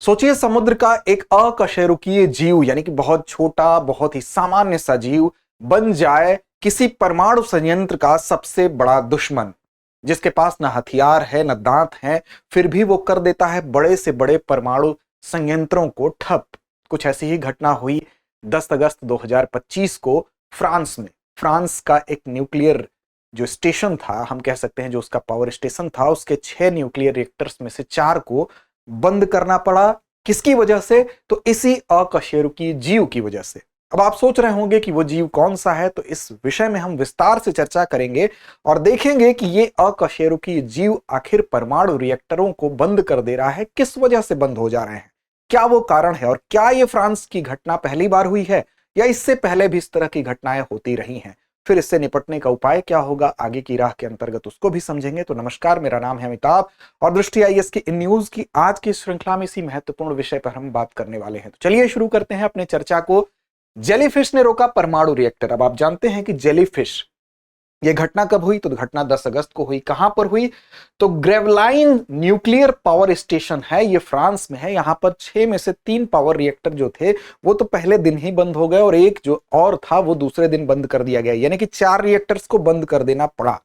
सोचिए समुद्र का एक अकशेरुकीय जीव यानी कि बहुत छोटा बहुत ही सामान्य सा जीव बन जाए किसी परमाणु संयंत्र का सबसे बड़ा दुश्मन, जिसके पास ना हथियार है ना दांत है, फिर भी वो कर देता है बड़े से बड़े परमाणु संयंत्रों को ठप। कुछ ऐसी ही घटना हुई 10 अगस्त 2025 को फ्रांस में। फ्रांस का एक न्यूक्लियर जो स्टेशन था, हम कह सकते हैं जो उसका पावर स्टेशन था, उसके 6 न्यूक्लियर रिएक्टर्स में से 4 को बंद करना पड़ा। किसकी वजह से? तो इसी अकशेरुकीय जीव की वजह से। अब आप सोच रहे होंगे कि वो जीव कौन सा है, तो इस विषय में हम विस्तार से चर्चा करेंगे और देखेंगे कि ये अकशेरुकीय जीव आखिर परमाणु रिएक्टरों को बंद कर दे रहा है, किस वजह से बंद हो जा रहे हैं, क्या वो कारण है, और क्या ये फ्रांस की घटना पहली बार हुई है या इससे पहले भी इस तरह की घटनाएं होती रही हैं। फिर इससे निपटने का उपाय क्या होगा आगे की राह के अंतर्गत, उसको भी समझेंगे। तो नमस्कार, मेरा नाम है अमिताभ और दृष्टि आईएएस की इन न्यूज की आज की श्रृंखला में इसी महत्वपूर्ण विषय पर हम बात करने वाले हैं। तो चलिए शुरू करते हैं अपने चर्चा को। जेलीफिश ने रोका परमाणु रिएक्टर। अब आप जानते हैं कि जेलीफिश, यह घटना कब हुई? तो घटना 10 अगस्त को हुई। कहां पर हुई? तो ग्रेवलाइन न्यूक्लियर पावर स्टेशन है, ये फ्रांस में है। यहां पर 6 में से 3 पावर रिएक्टर जो थे वो तो पहले दिन ही बंद हो गए और एक जो और था वो दूसरे दिन बंद कर दिया गया, यानी कि 4 रिएक्टर्स को बंद कर देना पड़ा।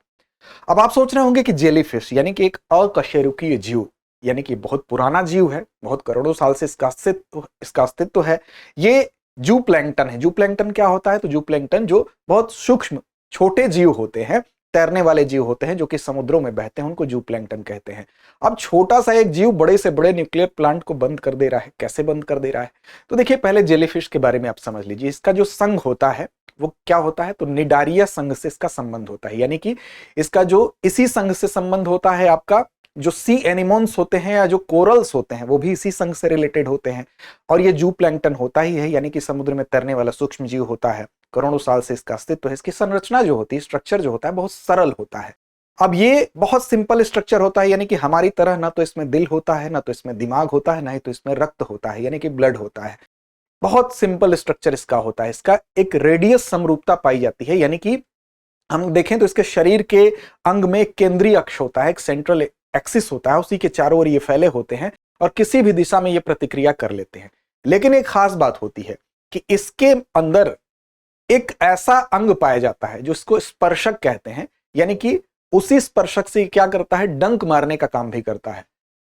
अब आप सोच रहे होंगे कि जेलीफिश यानी कि एक अकशेरुकीय जीव, यानी कि बहुत पुराना जीव है, बहुत करोड़ों साल से इसका अस्तित्व है। ये जू प्लैंकटन है। जू प्लैंकटन क्या होता है? तो जू प्लैंकटन जो बहुत सूक्ष्म छोटे जीव होते हैं, तैरने वाले जीव होते हैं जो कि समुद्रों में बहते हैं, उनको जू प्लैंकटन कहते हैं। अब छोटा सा एक जीव बड़े से बड़े न्यूक्लियर प्लांट को बंद कर दे रहा है। कैसे बंद कर दे रहा है? तो देखिए, पहले जेलीफिश के बारे में आप समझ लीजिए। इसका जो संघ होता है वो क्या होता है? तो निडारिया संघ से इसका संबंध होता है, यानी कि इसका जो इसी संघ से संबंध होता है। आपका जो सी एनिमोन्स होते हैं या जो कोरल्स होते हैं वो भी इसी संघ से रिलेटेड होते हैं। और ये जू प्लैंकटन होता ही है, यानी कि समुद्र में तैरने वाला सूक्ष्म जीव होता है। करोड़ों साल से इसका अस्तित्व है। इसकी संरचना जो होती है, स्ट्रक्चर जो होता है, बहुत सरल होता है। अब ये बहुत सिंपल स्ट्रक्चर होता है, यानी कि हमारी तरह ना तो इसमें दिल होता है, ना तो इसमें दिमाग होता है, ना ही तो इसमें रक्त होता है, यानी कि ब्लड होता है। बहुत सिंपल स्ट्रक्चर इसका होता है। इसका एक रेडियस समरूपता पाई जाती है, यानी कि हम देखें तो इसके शरीर के अंग में एक केंद्रीय अक्ष होता है, एक सेंट्रल एक्सिस होता है, उसी के चारों ओर ये फैले होते हैं और किसी भी दिशा में ये प्रतिक्रिया कर लेते हैं। लेकिन एक खास बात होती है कि इसके अंदर एक ऐसा अंग पाया जाता है जिसको स्पर्शक कहते हैं, यानी कि उसी स्पर्शक से क्या करता है? डंक मारने का काम भी करता है।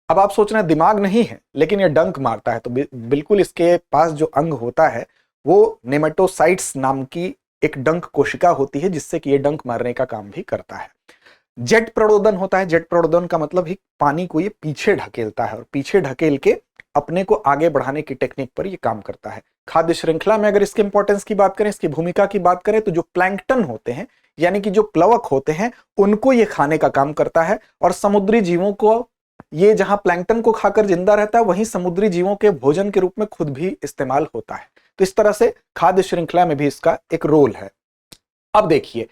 अब आप सोच रहे हैं दिमाग नहीं है लेकिन ये डंक मारता है, तो बिल्कुल इसके पास जो अंग होता है वो नेमेटोसाइट्स नाम की एक डंक कोशिका होती है, जिससे कि ये डंक मारने का काम भी करता है। जेट प्रणोदन होता है। जेट प्रणोदन का मतलब ही पानी को ये पीछे ढकेलता है और पीछे ढकेल के अपने को आगे बढ़ाने की टेक्निक पर ये काम करता है। खाद्य श्रृंखला में अगर इसके इंपॉर्टेंस की बात करें, इसकी भूमिका की बात करें, तो जो प्लैंकटन होते हैं यानी कि जो प्लवक होते हैं उनको ये खाने का काम करता है। और समुद्री जीवों को ये जहां प्लैंकटन को खाकर जिंदा रहता है, वहीं समुद्री जीवों के भोजन के रूप में खुद भी इस्तेमाल होता है। तो इस तरह से खाद्य श्रृंखला में भी इसका एक रोल है। अब देखिए,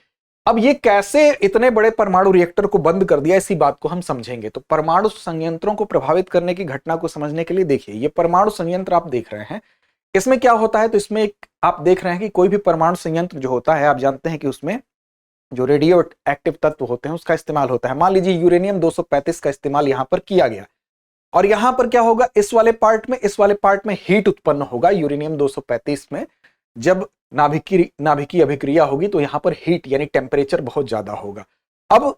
अब ये कैसे इतने बड़े परमाणु रिएक्टर को बंद कर दिया, इसी बात को हम समझेंगे। तो परमाणु संयंत्रों को प्रभावित करने की घटना को समझने के लिए देखिए, ये परमाणु संयंत्र आप देख रहे हैं, इसमें क्या होता है? तो इसमें एक आप देख रहे हैं कि कोई भी परमाणु संयंत्र जो होता है, आप जानते हैं कि उसमें जो रेडियो एक्टिव तत्व होते हैं उसका इस्तेमाल होता है। मान लीजिए यूरेनियम 235 का इस्तेमाल यहां पर किया गया और यहां पर क्या होगा? इस वाले पार्ट में हीट उत्पन्न होगा। यूरेनियम 235 में जब नाभिकीय अभिक्रिया होगी तो यहां पर हीट यानी टेम्परेचर बहुत ज्यादा होगा। अब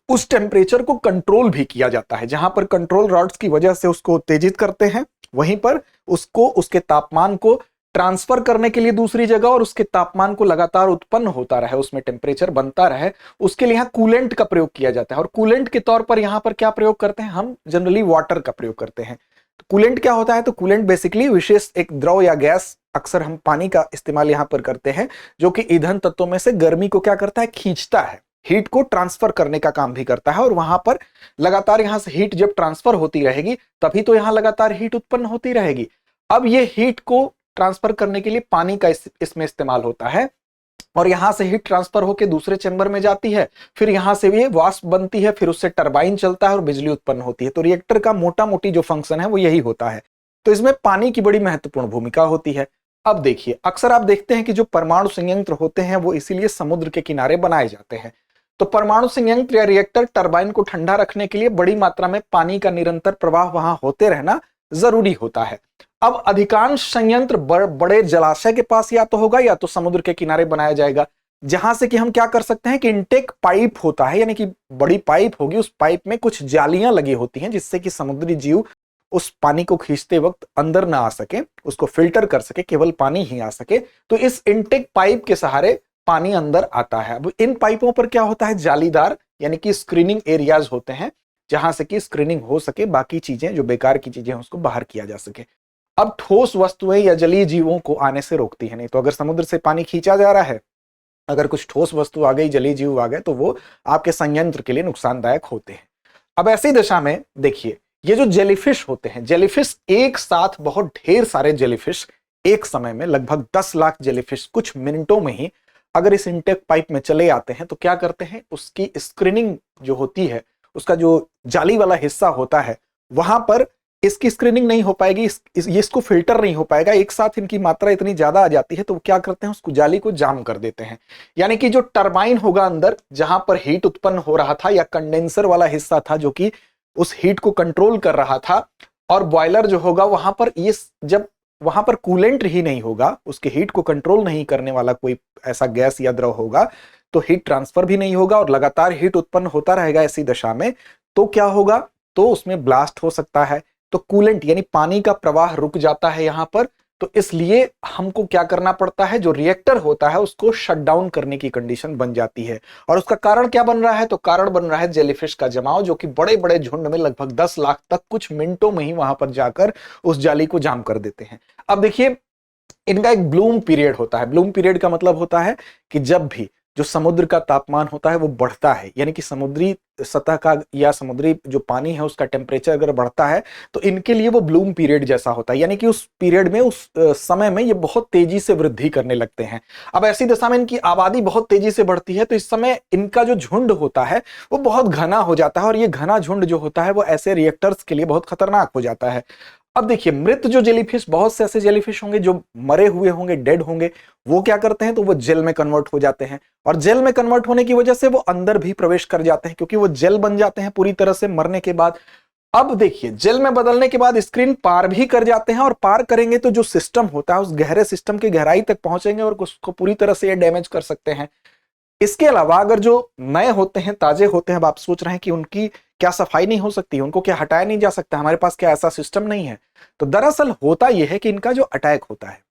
उस टेम्परेचर को कंट्रोल भी किया जाता है। जहां पर कंट्रोल रॉड्स की वजह से उसको उत्तेजित करते हैं, वहीं पर उसको उसके तापमान को ट्रांसफर करने के लिए दूसरी जगह और उसके तापमान को लगातार उत्पन्न होता रहे, उसमें टेम्परेचर बनता रहे, उसके लिए यहाँ कूलेंट का प्रयोग किया जाता है। और कूलेंट के तौर पर यहाँ पर क्या प्रयोग करते हैं? हम जनरली वाटर का प्रयोग करते हैं। तो कूलेंट क्या होता है? तो कूलेंट बेसिकली विशेष एक द्रव या गैस, अक्सर हम पानी का इस्तेमाल यहां पर करते हैं, जो कि ईंधन तत्वों में से गर्मी को क्या करता है? खींचता है, हीट को ट्रांसफर करने का काम भी करता है। और वहां पर लगातार यहां से हीट जब ट्रांसफर होती रहेगी तभी तो यहां लगातार हीट उत्पन्न होती रहेगी। अब ये हीट को ट्रांसफर करने के लिए पानी का इसमें इस्तेमाल होता है और यहां से हीट ट्रांसफर होकर दूसरे चैम्बर में जाती है, फिर यहां से ये वाष्प बनती है, फिर उससे टरबाइन चलता है और बिजली उत्पन्न होती है। तो रिएक्टर का मोटा मोटी जो फंक्शन है वो यही होता है। तो इसमें पानी की बड़ी महत्वपूर्ण भूमिका होती है। अब देखिए, अक्सर आप देखते हैं कि जो परमाणु संयंत्र होते हैं वो इसीलिए समुद्र के किनारे बनाए जाते हैं। तो परमाणु संयंत्र या रिएक्टर टरबाइन को ठंडा रखने के लिए बड़ी मात्रा में पानी का निरंतर प्रवाह वहां होते रहना जरूरी होता है। अब अधिकांश संयंत्र बड़े जलाशय के पास या तो होगा या तो समुद्र के किनारे बनाया जाएगा, जहां से कि हम क्या कर सकते हैं कि इनटेक पाइप होता है, यानी कि बड़ी पाइप होगी, उस पाइप में कुछ जालियां लगी होती हैं जिससे कि समुद्री जीव उस पानी को खींचते वक्त अंदर ना आ सके, उसको फिल्टर कर सके, केवल पानी ही आ सके। तो इस इनटेक पाइप के सहारे पानी अंदर आता है। अब इन पाइपों पर क्या होता है, जालीदार यानी कि स्क्रीनिंग एरियाज होते हैं, जहां से कि स्क्रीनिंग हो सके, बाकी चीजें जो बेकार की चीजें हैं उसको बाहर किया जा सके। अब ठोस वस्तुएं या जलीय जीवों को आने से रोकती है। नहीं तो अगर समुद्र से पानी खींचा जा रहा है, अगर कुछ ठोस वस्तु आ गई, जलीय जीव आ गए, तो वो आपके संयंत्र के लिए नुकसानदायक होते हैं। अब ऐसी दशा में देखिए, ये जो जेलीफिश होते हैं, जेलीफिश एक साथ बहुत ढेर सारे जेलीफिश एक समय में लगभग 10 लाख जेलीफिश कुछ मिनटों में ही अगर इस इंटेक पाइप में चले आते हैं, तो क्या करते हैं, उसकी स्क्रीनिंग जो होती है, उसका जो जाली वाला हिस्सा होता है, वहां पर इसकी स्क्रीनिंग नहीं हो पाएगी, इसको फिल्टर नहीं हो पाएगा। एक साथ इनकी मात्रा इतनी ज्यादा आ जाती है, तो वो क्या करते हैं, उसको जाली को जाम कर देते हैं। यानी कि जो टरबाइन होगा अंदर, जहां पर हीट उत्पन्न हो रहा था, या कंडेंसर वाला हिस्सा था जो कि उस हीट को कंट्रोल कर रहा था, और बॉयलर जो होगा वहां पर, ये जब वहां पर कूलेंट ही नहीं होगा, उसके हीट को कंट्रोल नहीं करने वाला कोई ऐसा गैस या द्रव होगा, तो हीट ट्रांसफर भी नहीं होगा और लगातार हीट उत्पन्न होता रहेगा। ऐसी दशा में तो क्या होगा, तो उसमें ब्लास्ट हो सकता है, तो कूलेंट यानी पानी का प्रवाह रुक जाता है यहां पर। तो इसलिए हमको क्या करना पड़ता है, जो रिएक्टर होता है उसको शट डाउन करने की कंडीशन बन जाती है। और उसका कारण क्या बन रहा है, तो कारण बन रहा है जेलीफिश का जमाव, जो कि बड़े बड़े झुंड में लगभग 10 लाख तक कुछ मिनटों में ही वहां पर जाकर उस जाली को जाम कर देते हैं। अब देखिए, इनका एक ब्लूम पीरियड होता है। ब्लूम पीरियड का मतलब होता है कि जब भी जो समुद्र का तापमान होता है वो बढ़ता है, यानी कि समुद्री सतह का या समुद्री जो पानी है उसका टेम्परेचर अगर बढ़ता है, तो इनके लिए वो ब्लूम पीरियड जैसा होता है, यानी कि उस पीरियड में, उस समय में ये बहुत तेजी से वृद्धि करने लगते हैं। अब ऐसी दशा में इनकी आबादी बहुत तेजी से बढ़ती है, तो इस समय इनका जो झुंड होता है वो बहुत घना हो जाता है, और ये घना झुंड जो होता है वो ऐसे रिएक्टर्स के लिए बहुत खतरनाक हो जाता है। अब देखिए, मृत जो जेलीफिश, बहुत से ऐसे जेलीफिश होंगे जो मरे हुए होंगे, डेड होंगे, वो क्या करते हैं, तो वो जेल में कन्वर्ट हो जाते हैं, और जेल में कन्वर्ट होने की वजह से वो अंदर भी प्रवेश कर जाते हैं, क्योंकि वो जेल बन जाते हैं पूरी तरह से मरने के बाद। अब देखिए, जेल में बदलने के बाद स्क्रीन पार भी कर जाते हैं, और पार करेंगे तो जो सिस्टम होता है उस गहरे सिस्टम की गहराई तक पहुंचेंगे और उसको पूरी तरह से ये डैमेज कर सकते हैं। इसके अलावा अगर जो नए होते हैं, ताजे होते हैं, अब आप सोच रहे हैं कि उनकी क्या सफाई नहीं हो सकती, उनको क्या हटाया नहीं जा सकता, हमारे पास क्या ऐसा सिस्टम नहीं है। तो दरअसल होता यह है कि इनका जो अटैक होता है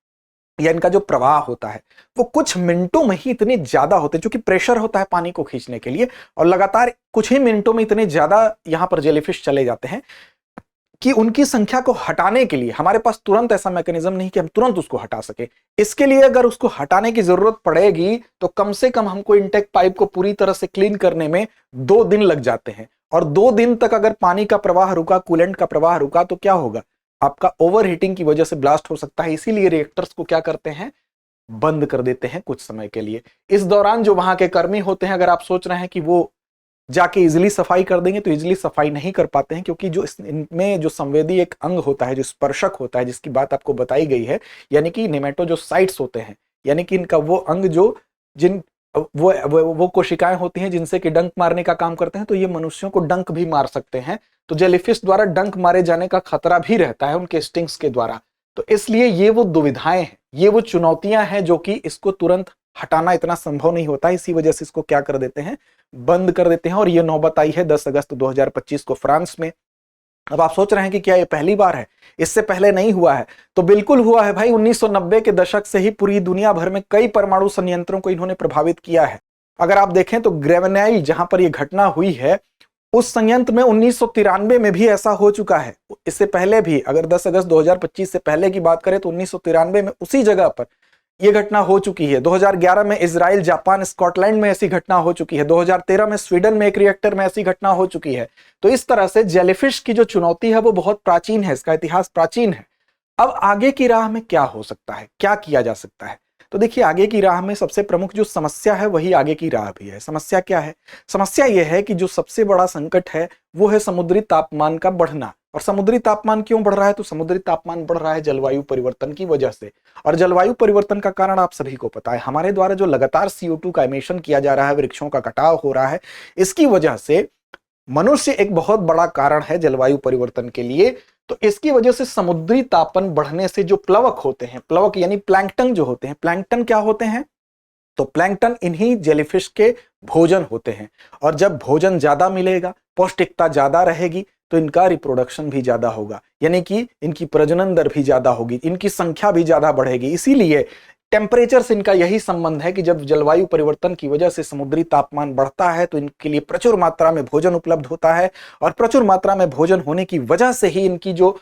या इनका जो प्रवाह होता है वो कुछ मिनटों में ही इतने ज्यादा होते हैं, क्योंकि प्रेशर होता है पानी को खींचने के लिए, और लगातार कुछ ही मिनटों में इतने ज्यादा यहां पर जेलीफिश चले जाते हैं कि उनकी संख्या को हटाने के लिए हमारे पास तुरंत ऐसा मैकेनिज्म नहीं कि हम तुरंत उसको हटा सके। इसके लिए अगर उसको हटाने की जरूरत पड़ेगी तो कम से कम हमको इंटेक पाइप को पूरी तरह से क्लीन करने में 2 दिन लग जाते हैं, और 2 दिन तक अगर पानी का प्रवाह रुका, कूलेंट का प्रवाह रुका, तो क्या होगा, आपका ओवर हीटिंग की वजह से ब्लास्ट हो सकता है। इसीलिए रिएक्टर्स को क्या करते हैं, बंद कर देते हैं कुछ समय के लिए। इस दौरान जो वहां के कर्मी होते हैं, अगर आप सोच रहे हैं कि वो जाके इजिली सफाई कर देंगे, तो इजिली सफाई नहीं कर पाते हैं, क्योंकि जो इनमें जो संवेदी एक अंग होता है, जो स्पर्शक होता है, जिसकी बात आपको बताई गई है, यानी कि नेमेटोजोसाइट्स होते हैं, यानी कि इनका वो अंग जो जिन वो कोशिकाएं होती हैं जिनसे कि डंक मारने का काम करते हैं, तो ये मनुष्यों को डंक भी मार सकते हैं। तो जेलीफिश द्वारा डंक मारे जाने का खतरा भी रहता है उनके स्टिंग्स के द्वारा। तो इसलिए ये वो दुविधाएं हैं, ये वो चुनौतियां हैं जो कि इसको तुरंत हटाना इतना संभव नहीं होता। इसी वजह से इसको क्या कर देते हैं, बंद कर देते हैं। और ये नौबत आई है 10 अगस्त 2025 को फ्रांस में। अब आप सोच रहे हैं कि क्या ये पहली बार है, इससे पहले नहीं हुआ है? तो बिल्कुल हुआ है भाई। 1990 के दशक से ही पूरी दुनिया भर में कई परमाणु संयंत्रों को इन्होंने प्रभावित किया है। अगर आप देखें तो ग्रेवेनाइल जहां पर यह घटना हुई है, उस संयंत्र में 1993 में भी ऐसा हो चुका है। इससे पहले भी, अगर 10 अगस्त 2025 से पहले की बात करें तो 1993 में उसी जगह पर यह घटना हो चुकी है। 2011 में इजराइल, जापान, स्कॉटलैंड में ऐसी घटना हो चुकी है। 2013 में स्वीडन में एक रिएक्टर में ऐसी घटना हो चुकी है। तो इस तरह से जेलीफिश की जो चुनौती है वो बहुत प्राचीन है, इसका इतिहास प्राचीन है। अब आगे की राह में क्या हो सकता है, क्या किया जा सकता है? तो देखिए, आगे की राह में सबसे प्रमुख जो समस्या है वही आगे की राह भी है। समस्या क्या है? समस्या यह है कि जो सबसे बड़ा संकट है वो है समुद्री तापमान का बढ़ना। और समुद्री तापमान क्यों बढ़ रहा है? तो समुद्री तापमान बढ़ रहा है जलवायु परिवर्तन की वजह से। और जलवायु परिवर्तन का कारण आप सभी को पता है, हमारे द्वारा जो लगातार CO2 का एमिशन किया जा रहा है, वृक्षों का कटाव हो रहा है, इसकी वजह से मनुष्य एक बहुत बड़ा कारण है जलवायु परिवर्तन के लिए। तो इसकी वजह से समुद्री तापन बढ़ने से जो प्लवक होते हैं, प्लवक यानी प्लैंकटन जो होते हैं, प्लैंकटन क्या होते हैं? तो प्लैंकटन इन्हीं जेलीफिश के भोजन होते हैं। और जब भोजन ज्यादा मिलेगा, पौष्टिकता ज्यादा रहेगी, तो इनका रिप्रोडक्शन भी ज्यादा होगा, यानी कि इनकी प्रजनन दर भी ज्यादा होगी, इनकी संख्या भी ज्यादा बढ़ेगी। इसीलिए टेम्परेचर से इनका यही संबंध है कि जब जलवायु परिवर्तन की वजह से समुद्री तापमान बढ़ता है तो इनके लिए प्रचुर मात्रा में भोजन उपलब्ध होता है, और प्रचुर मात्रा में भोजन होने की वजह से ही इनकी जो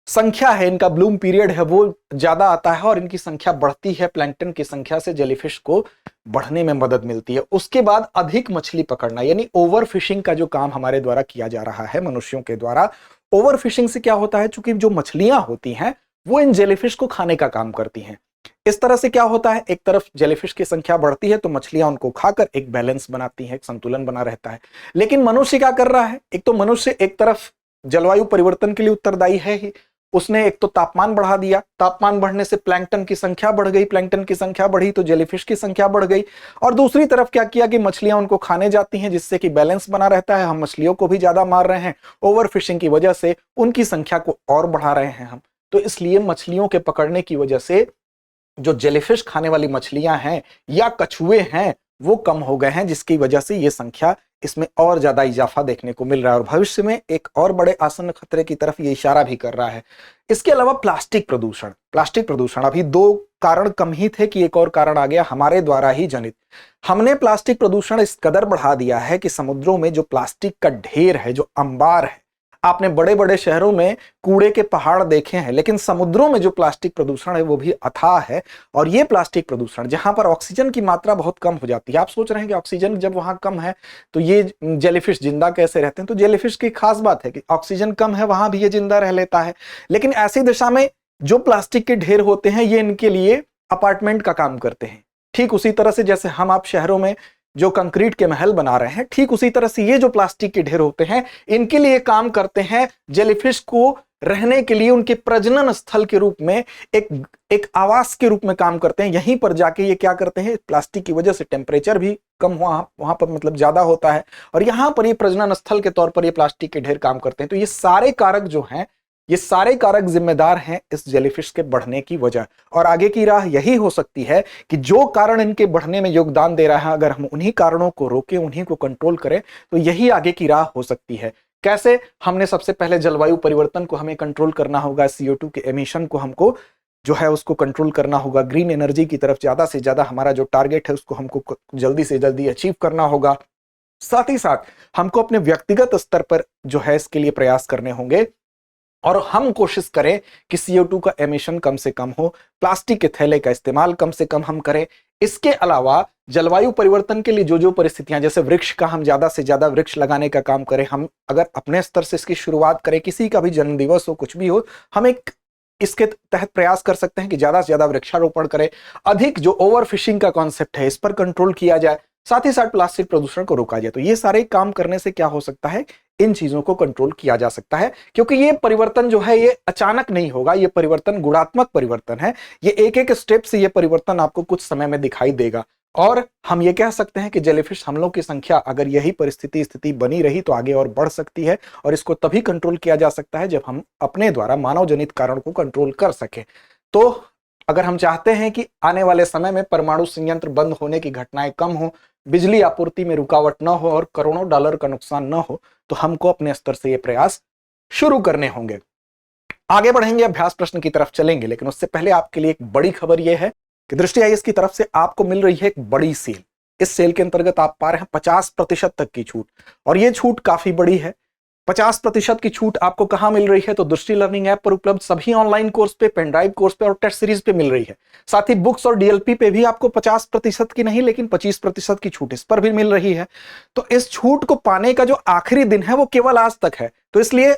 संख्या है, इनका ब्लूम पीरियड है, वो ज्यादा आता है और इनकी संख्या बढ़ती है। प्लैंकटन की संख्या से जेलीफिश को बढ़ने में मदद मिलती है। उसके बाद अधिक मछली पकड़ना, यानी ओवर फिशिंग का जो काम हमारे द्वारा किया जा रहा है, मनुष्यों के द्वारा। ओवर फिशिंग से क्या होता है, चूंकि जो मछलियां होती हैं वो इन जेलीफिश को खाने का काम करती हैं। इस तरह से क्या होता है, एक तरफ जेलीफिश की संख्या बढ़ती है तो मछलियां उनको खाकर एक बैलेंस बनाती हैं, एक संतुलन बना रहता है। लेकिन मनुष्य क्या कर रहा है, एक तो मनुष्य एक तरफ जलवायु परिवर्तन के लिए उत्तरदायी है ही, उसने एक तो तापमान बढ़ा दिया, तापमान बढ़ने से प्लैंकटन की संख्या बढ़ गई, प्लैंकटन की संख्या बढ़ी तो जेलीफिश की संख्या बढ़ गई। और दूसरी तरफ क्या किया कि मछलियां उनको खाने जाती हैं, जिससे कि बैलेंस बना रहता है। हम मछलियों को भी ज्यादा मार रहे हैं, ओवर फिशिंग की वजह से उनकी संख्या को और बढ़ा रहे हैं हम। तो इसलिए मछलियों के पकड़ने की वजह से जो जेलीफिश खाने वाली मछलियां हैं या कछुए हैं वो कम हो गए हैं, जिसकी वजह से ये संख्या इसमें और ज्यादा इजाफा देखने को मिल रहा है और भविष्य में एक और बड़े आसन्न खतरे की तरफ ये इशारा भी कर रहा है। इसके अलावा प्लास्टिक प्रदूषण, प्लास्टिक प्रदूषण अभी दो कारण कम ही थे कि एक और कारण आ गया हमारे द्वारा ही जनित। हमने प्लास्टिक प्रदूषण इस कदर बढ़ा दिया है कि समुद्रों में जो प्लास्टिक का ढेर है, जो अंबार है, आपने बड़े बड़े शहरों में कूड़े के पहाड़ देखे हैं, लेकिन समुद्रों में जो प्लास्टिक प्रदूषण है वो भी अथाह है। और ये प्लास्टिक प्रदूषण जहां पर ऑक्सीजन की मात्रा बहुत कम हो जाती है, आप सोच रहे हैं कि ऑक्सीजन जब वहां कम है तो ये जेलीफिश जिंदा कैसे रहते हैं? तो जेलीफिश की खास बात है कि ऑक्सीजन कम है, वहां भी ये जिंदा रह लेता है। लेकिन ऐसी दिशा में जो प्लास्टिक के ढेर होते हैं ये इनके लिए अपार्टमेंट का काम करते हैं। ठीक उसी तरह से जैसे हम आप शहरों में जो कंक्रीट के महल बना रहे हैं, ठीक उसी तरह से ये जो प्लास्टिक के ढेर होते हैं इनके लिए काम करते हैं। जेलीफिश को रहने के लिए उनके प्रजनन स्थल के रूप में एक आवास के रूप में काम करते हैं। यहीं पर जाके ये क्या करते हैं, प्लास्टिक की वजह से टेम्परेचर भी कम हुआ वहां पर मतलब ज्यादा होता है और यहां पर ये प्रजनन स्थल के तौर पर ये प्लास्टिक के ढेर काम करते हैं। तो ये सारे कारक जो हैं, ये सारे कारक जिम्मेदार हैं इस जेलीफिश के बढ़ने की वजह। और आगे की राह यही हो सकती है कि जो कारण इनके बढ़ने में योगदान दे रहा है, अगर हम उन्हीं कारणों को रोकें, उन्हीं को कंट्रोल करें, तो यही आगे की राह हो सकती है। कैसे? हमने सबसे पहले जलवायु परिवर्तन को हमें कंट्रोल करना होगा, CO2 के एमिशन को हमको जो है उसको कंट्रोल करना होगा, ग्रीन एनर्जी की तरफ ज्यादा से ज्यादा हमारा जो टारगेट है उसको हमको जल्दी से जल्दी अचीव करना होगा। साथ ही साथ हमको अपने व्यक्तिगत स्तर पर जो है इसके लिए प्रयास करने होंगे और हम कोशिश करें कि CO2 का एमिशन कम से कम हो, प्लास्टिक के थैले का इस्तेमाल कम से कम हम करें। इसके अलावा जलवायु परिवर्तन के लिए जो जो परिस्थितियां, जैसे वृक्ष का हम ज्यादा से ज्यादा वृक्ष लगाने का काम करें। हम अगर अपने स्तर से इसकी शुरुआत करें, किसी का भी जन्म दिवस हो, कुछ भी हो, हम एक इसके तहत प्रयास कर सकते हैं कि ज्यादा से ज्यादा वृक्षारोपण करें। अधिक जो ओवर फिशिंग का कॉन्सेप्ट है इस पर कंट्रोल किया जाए, साथ ही साथ प्लास्टिक प्रदूषण को रोका जाए। तो ये सारे काम करने से क्या हो सकता है, इन चीजों को कंट्रोल किया जा सकता है। क्योंकि ये परिवर्तन जो है ये अचानक नहीं होगा, ये परिवर्तन गुणात्मक परिवर्तन है। ये एक एक स्टेप से ये परिवर्तन आपको कुछ समय में दिखाई देगा। और हम ये कह सकते हैं कि जेलीफिश हमलों की संख्या अगर यही स्थिति बनी रही तो आगे और बढ़ सकती है। और इसको तभी कंट्रोल किया जा सकता है जब हम अपने द्वारा मानव जनित कारण को कंट्रोल कर सकें। तो अगर हम चाहते हैं कि आने वाले समय में परमाणु संयंत्र बंद होने की घटनाएं कम हो, बिजली आपूर्ति में रुकावट न हो और करोड़ों डॉलर का नुकसान न हो, तो हमको अपने स्तर से ये प्रयास शुरू करने होंगे। आगे बढ़ेंगे, अभ्यास प्रश्न की तरफ चलेंगे, लेकिन उससे पहले आपके लिए एक बड़ी खबर यह है कि दृष्टि आईएएस की तरफ से आपको मिल रही है एक बड़ी सेल। इस सेल के अंतर्गत आप पा रहे हैं 50% तक की छूट, और यह छूट काफी बड़ी है। 50% की छूट आपको कहां मिल रही है? तो दृष्टि लर्निंग ऐप पर उपलब्ध सभी ऑनलाइन कोर्स पे, पेनड्राइव कोर्स पे और टेस्ट सीरीज पे मिल रही है। साथ ही बुक्स और DLP पे भी आपको 50% की नहीं लेकिन 25% की छूट इस पर भी मिल रही है। तो इस छूट को पाने का जो आखिरी दिन है वो केवल आज तक है। तो इसलिए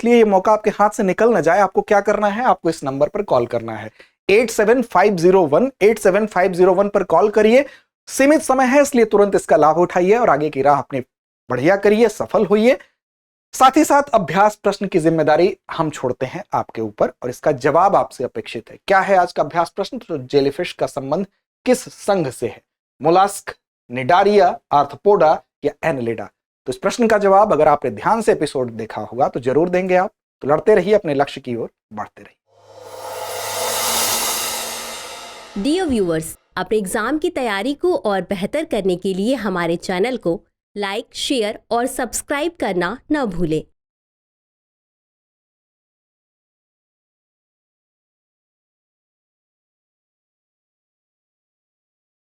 ये मौका आपके हाथ से निकल न जाए, आपको क्या करना है, आपको इस नंबर पर कॉल करना है 8750187501 पर कॉल करिए। सीमित समय है इसलिए तुरंत इसका लाभ उठाइए और आगे की राह अपने बढ़िया करिए, सफल होइए। साथ ही साथ अभ्यास प्रश्न की जिम्मेदारी हम छोड़ते हैं आपके ऊपर और इसका जवाब आपसे अपेक्षित है। क्या है आज का अभ्यास प्रश्न? तो जेलीफिश का संबंध किस संघ से है? मोलास्क, निडारिया, आर्थ्रोपोडा या एनेलिडा? तो इस प्रश्न का जवाब अगर आपने ध्यान से एपिसोड देखा होगा तो जरूर देंगे आप। तो लड़ते रहिए, अपने लक्ष्य की ओर बढ़ते रहिए। डियर व्यूअर्स, अपने एग्जाम की तैयारी को और बेहतर करने के लिए हमारे चैनल को लाइक, शेयर और सब्सक्राइब करना न भूलें।